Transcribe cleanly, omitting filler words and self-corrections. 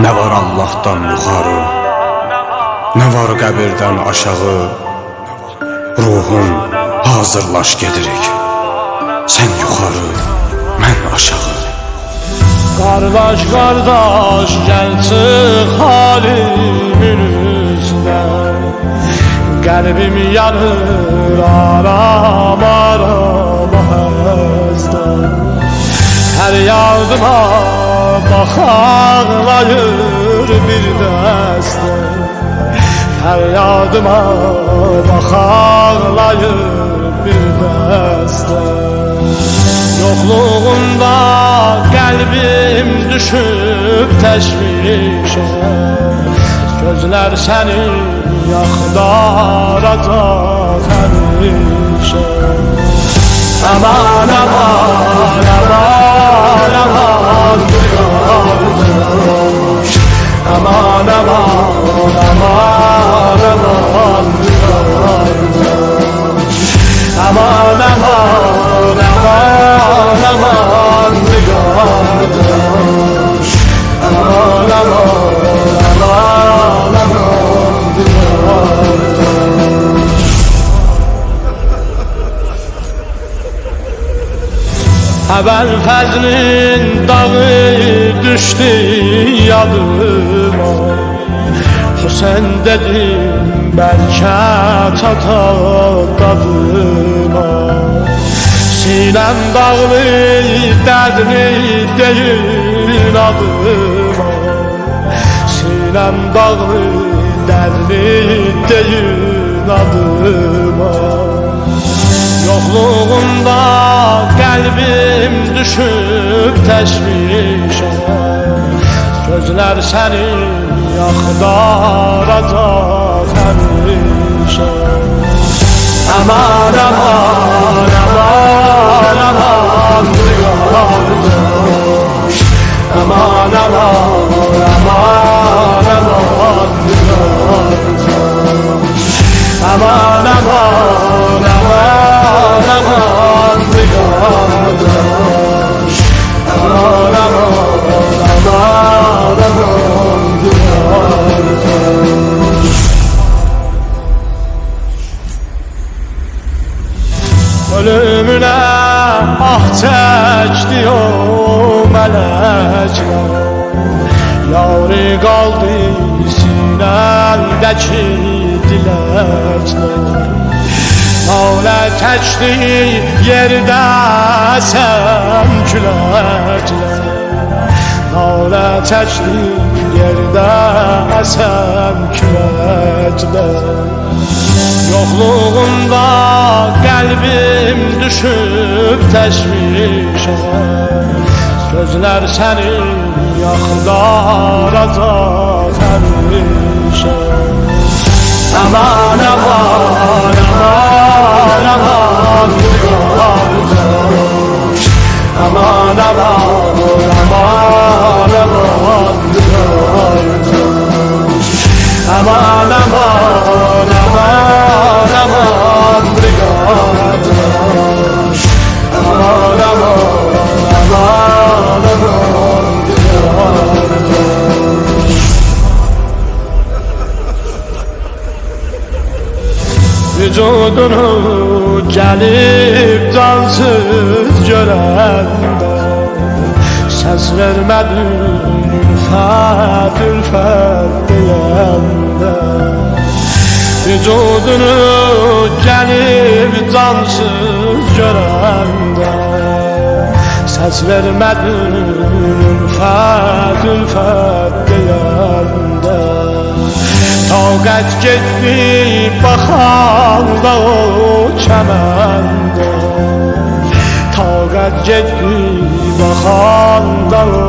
Ne var Allah'tan yuxarı, ne var qəbirdən aşağı. Ruhum hazırlaş gedirik, sen yuxarı, mən aşağı. Kardeş kardeş gel çık halimin üstüne. Kalbim yanır aram aram hezden. Her yardıma bak ağlayır bir dəstə. Her yardıma bak ağlayır bir dəstə. Yokluğunda kalbim düşüp teşvişe. Gözler seni yakdaracak həmişə. Aman aman aman aman duyarmış. Aman aman aman aman duyarmış. Aman aman aman aman duyarmış. Aman aman aman aman duyarmış. Evvel fəzlin dağı düştü yadıma. Sen dedim belki çatar dadıma. Sinem dağlı dərdli değil adıma. Sinem dağlı dərdli değil adıma. Yokluğunda kalbim düşüp teşvişe. Gözler seni yakdaracak həmişə. Aman aman aman aman duyarmış. Aman aman aman aman duyarmış. Aman aman aman aman duyarmış. Aman aman aman aman duyarmış. Ölümüne ah çəkdi o mələklər. Yari qaldı sinəndəki diləklər. Nalə çəkdi yerdə sən küləklər. Nalə çəkdi yerdə sən küləklər. Yokluğunda kalbim düşüp teşvişe. Gözler seni yakdaracak həmişə. Aman aman aman aman duyarmış. Aman aman aman aman duyarmış. Aman aman aman aman duyarmış. Aman aman aman aman duyarmış. Vücudunu gelip cansız görende. Ses vermedin ülfet ülfet deyende. Vücudunu gelip cansız görende. Ses vermedin ülfet ülfet deyende. Taqət getdi baxanda o kəməndə. Taqət getdi baxanda o